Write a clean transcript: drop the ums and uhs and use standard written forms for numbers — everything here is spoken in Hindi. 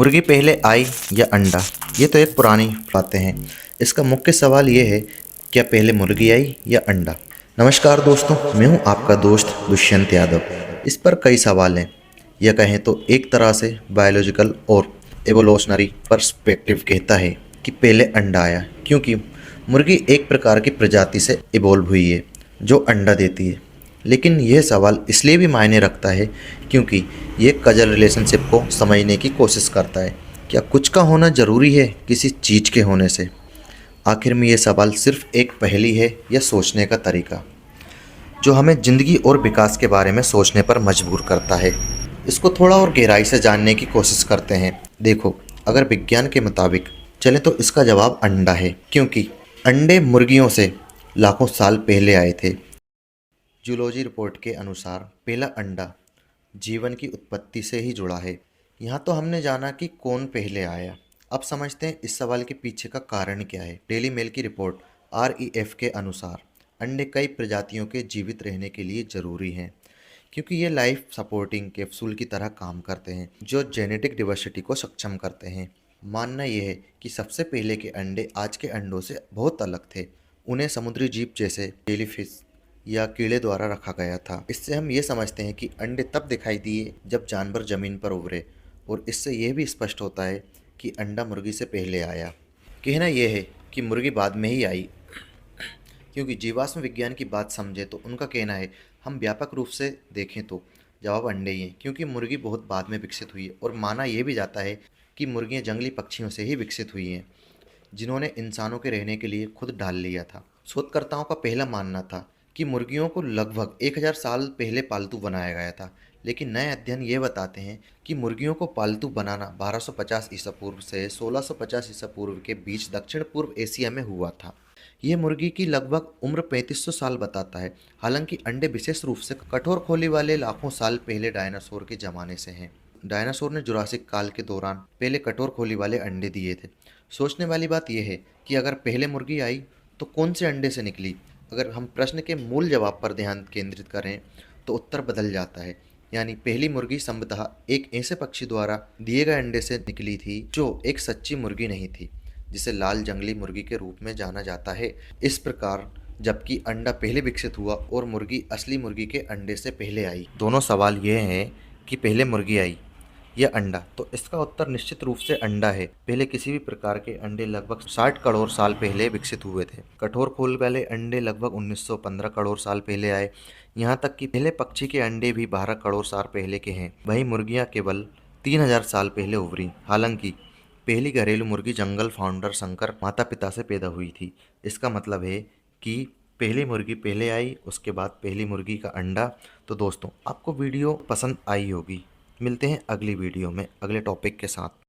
मुर्गी पहले आई या अंडा? ये तो एक पुरानी बातें हैं। इसका मुख्य सवाल ये है, क्या पहले मुर्गी आई या अंडा? नमस्कार दोस्तों, मैं हूं आपका दोस्त दुष्यंत यादव। इस पर कई सवाल हैं। यह कहें तो एक तरह से बायोलॉजिकल और एवोल्यूशनरी पर्सपेक्टिव कहता है कि पहले अंडा आया, क्योंकि मुर्गी एक प्रकार की प्रजाति से इवोल्व हुई है जो अंडा देती है। लेकिन यह सवाल इसलिए भी मायने रखता है क्योंकि ये कजल रिलेशनशिप को समझने की कोशिश करता है। क्या कुछ का होना ज़रूरी है किसी चीज़ के होने से? आखिर में ये सवाल सिर्फ एक पहेली है या सोचने का तरीका जो हमें ज़िंदगी और विकास के बारे में सोचने पर मजबूर करता है। इसको थोड़ा और गहराई से जानने की कोशिश करते हैं। देखो, अगर विज्ञान के मुताबिक चले तो इसका जवाब अंडा है, क्योंकि अंडे मुर्गियों से लाखों साल पहले आए थे। जूलॉजी रिपोर्ट के अनुसार पहला अंडा जीवन की उत्पत्ति से ही जुड़ा है। यहाँ तो हमने जाना कि कौन पहले आया। अब समझते हैं इस सवाल के पीछे का कारण क्या है। डेली मेल की रिपोर्ट REF के अनुसार अंडे कई प्रजातियों के जीवित रहने के लिए ज़रूरी हैं, क्योंकि ये लाइफ सपोर्टिंग कैप्सूल की तरह काम करते हैं जो जेनेटिक डिवर्सिटी को सक्षम करते हैं। मानना यह है कि सबसे पहले के अंडे आज के अंडों से बहुत अलग थे। उन्हें समुद्री जीव जैसे जेलीफिश या कीड़े द्वारा रखा गया था। इससे हम ये समझते हैं कि अंडे तब दिखाई दिए जब जानवर जमीन पर उभरे, और इससे यह भी स्पष्ट होता है कि अंडा मुर्गी से पहले आया। कहना यह है कि मुर्गी बाद में ही आई, क्योंकि जीवाश्म विज्ञान की बात समझे तो उनका कहना है, हम व्यापक रूप से देखें तो जवाब अंडे ही हैं, क्योंकि मुर्गी बहुत बाद में विकसित हुई है। और माना यह भी जाता है कि मुर्गियाँ जंगली पक्षियों से ही विकसित हुई हैं, जिन्होंने इंसानों के रहने के लिए खुद ढाल लिया था। शोधकर्ताओं का पहला मानना था कि मुर्गियों को लगभग 1000 साल पहले पालतू बनाया गया था, लेकिन नए अध्ययन ये बताते हैं कि मुर्गियों को पालतू बनाना 1250 ईसा पूर्व से 1650 ईसा पूर्व के बीच दक्षिण पूर्व एशिया में हुआ था। यह मुर्गी की लगभग उम्र 3500 साल बताता है। हालांकि अंडे विशेष रूप से कठोर खोली वाले लाखों साल पहले डायनासोर के ज़माने से हैं। डायनासोर ने जुरासिक काल के दौरान पहले कठोर खोली वाले अंडे दिए थे। सोचने वाली बात यह है कि अगर पहले मुर्गी आई तो कौन से अंडे से निकली? अगर हम प्रश्न के मूल जवाब पर ध्यान केंद्रित करें तो उत्तर बदल जाता है। यानी पहली मुर्गी संभवतः एक ऐसे पक्षी द्वारा दिए गए अंडे से निकली थी जो एक सच्ची मुर्गी नहीं थी, जिसे लाल जंगली मुर्गी के रूप में जाना जाता है। इस प्रकार जबकि अंडा पहले विकसित हुआ और मुर्गी असली मुर्गी के अंडे से पहले आई। दोनों सवाल यह हैं कि पहले मुर्गी आई या अंडा, तो इसका उत्तर निश्चित रूप से अंडा है। पहले किसी भी प्रकार के अंडे लगभग 60 करोड़ साल पहले विकसित हुए थे। कठोर खोल वाले अंडे लगभग 1915 करोड़ साल पहले आए। यहाँ तक कि पहले पक्षी के अंडे भी 12 करोड़ साल पहले के हैं। वहीं मुर्गियाँ केवल 3000 साल पहले उभरी। हालांकि पहली घरेलू मुर्गी जंगल फाउंडर शंकर माता पिता से पैदा हुई थी। इसका मतलब है कि पहली मुर्गी पहले आई, उसके बाद पहली मुर्गी का अंडा। तो दोस्तों, आपको वीडियो पसंद आई होगी। मिलते हैं अगली वीडियो में अगले टॉपिक के साथ।